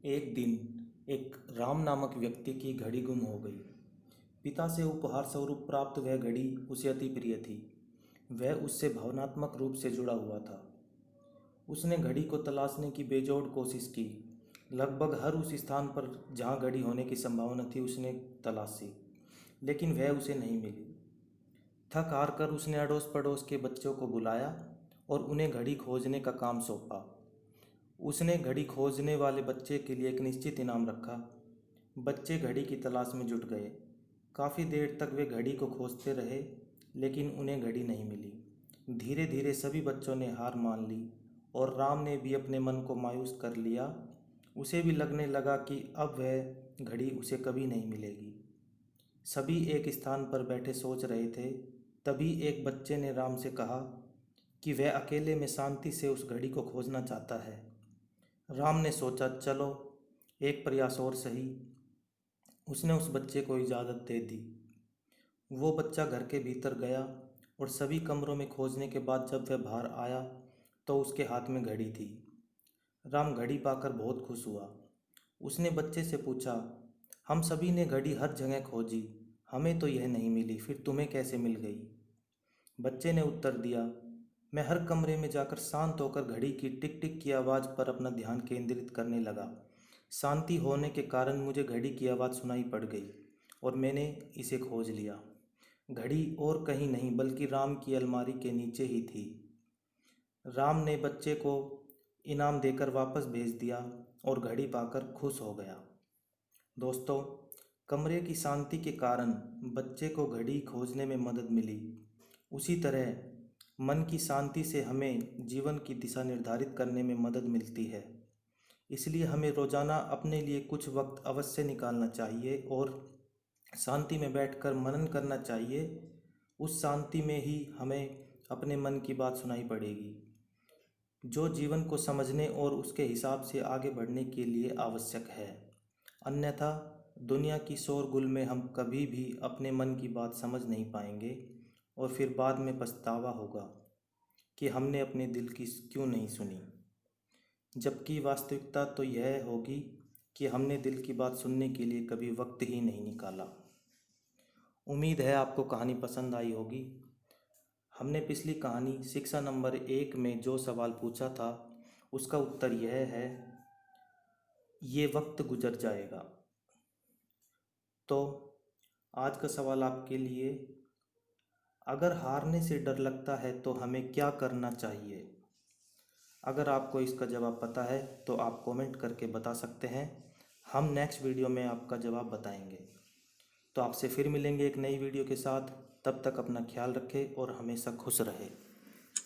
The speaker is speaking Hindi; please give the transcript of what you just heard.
एक दिन एक राम नामक व्यक्ति की घड़ी गुम हो गई। पिता से उपहार स्वरूप प्राप्त वह घड़ी उसे अति प्रिय थी। वह उससे भावनात्मक रूप से जुड़ा हुआ था। उसने घड़ी को तलाशने की बेजोड़ कोशिश की। लगभग हर उस स्थान पर जहाँ घड़ी होने की संभावना थी उसने तलाशी, लेकिन वह उसे नहीं मिली। थक हार कर उसने अड़ोस पड़ोस के बच्चों को बुलाया और उन्हें घड़ी खोजने का काम सौंपा। उसने घड़ी खोजने वाले बच्चे के लिए एक निश्चित इनाम रखा। बच्चे घड़ी की तलाश में जुट गए। काफ़ी देर तक वे घड़ी को खोजते रहे, लेकिन उन्हें घड़ी नहीं मिली। धीरे धीरे सभी बच्चों ने हार मान ली और राम ने भी अपने मन को मायूस कर लिया। उसे भी लगने लगा कि अब वह घड़ी उसे कभी नहीं मिलेगी। सभी एक स्थान पर बैठे सोच रहे थे। तभी एक बच्चे ने राम से कहा कि वह अकेले में शांति से उस घड़ी को खोजना चाहता है। राम ने सोचा, चलो एक प्रयास और सही। उसने उस बच्चे को इजाज़त दे दी। वो बच्चा घर के भीतर गया और सभी कमरों में खोजने के बाद जब वह बाहर आया तो उसके हाथ में घड़ी थी। राम घड़ी पाकर बहुत खुश हुआ। उसने बच्चे से पूछा, हम सभी ने घड़ी हर जगह खोजी, हमें तो यह नहीं मिली, फिर तुम्हें कैसे मिल गई? बच्चे ने उत्तर दिया, मैं हर कमरे में जाकर शांत होकर घड़ी की टिक टिक की आवाज़ पर अपना ध्यान केंद्रित करने लगा। शांति होने के कारण मुझे घड़ी की आवाज़ सुनाई पड़ गई और मैंने इसे खोज लिया। घड़ी और कहीं नहीं बल्कि राम की अलमारी के नीचे ही थी। राम ने बच्चे को इनाम देकर वापस भेज दिया और घड़ी पाकर खुश हो गया। दोस्तों, कमरे की शांति के कारण बच्चे को घड़ी खोजने में मदद मिली। उसी तरह मन की शांति से हमें जीवन की दिशा निर्धारित करने में मदद मिलती है। इसलिए हमें रोज़ाना अपने लिए कुछ वक्त अवश्य निकालना चाहिए और शांति में बैठकर मनन करना चाहिए। उस शांति में ही हमें अपने मन की बात सुनाई पड़ेगी, जो जीवन को समझने और उसके हिसाब से आगे बढ़ने के लिए आवश्यक है। अन्यथा दुनिया की शोरगुल में हम कभी भी अपने मन की बात समझ नहीं पाएंगे और फिर बाद में पछतावा होगा कि हमने अपने दिल की क्यों नहीं सुनी। जबकि वास्तविकता तो यह होगी कि हमने दिल की बात सुनने के लिए कभी वक्त ही नहीं निकाला। उम्मीद है आपको कहानी पसंद आई होगी। हमने पिछली कहानी शिक्षा नंबर 1 में जो सवाल पूछा था उसका उत्तर यह है, ये वक्त गुजर जाएगा। तो आज का सवाल आपके लिए, अगर हारने से डर लगता है तो हमें क्या करना चाहिए? अगर आपको इसका जवाब पता है तो आप कमेंट करके बता सकते हैं। हम नेक्स्ट वीडियो में आपका जवाब बताएंगे। तो आपसे फिर मिलेंगे एक नई वीडियो के साथ। तब तक अपना ख्याल रखें और हमेशा खुश रहें।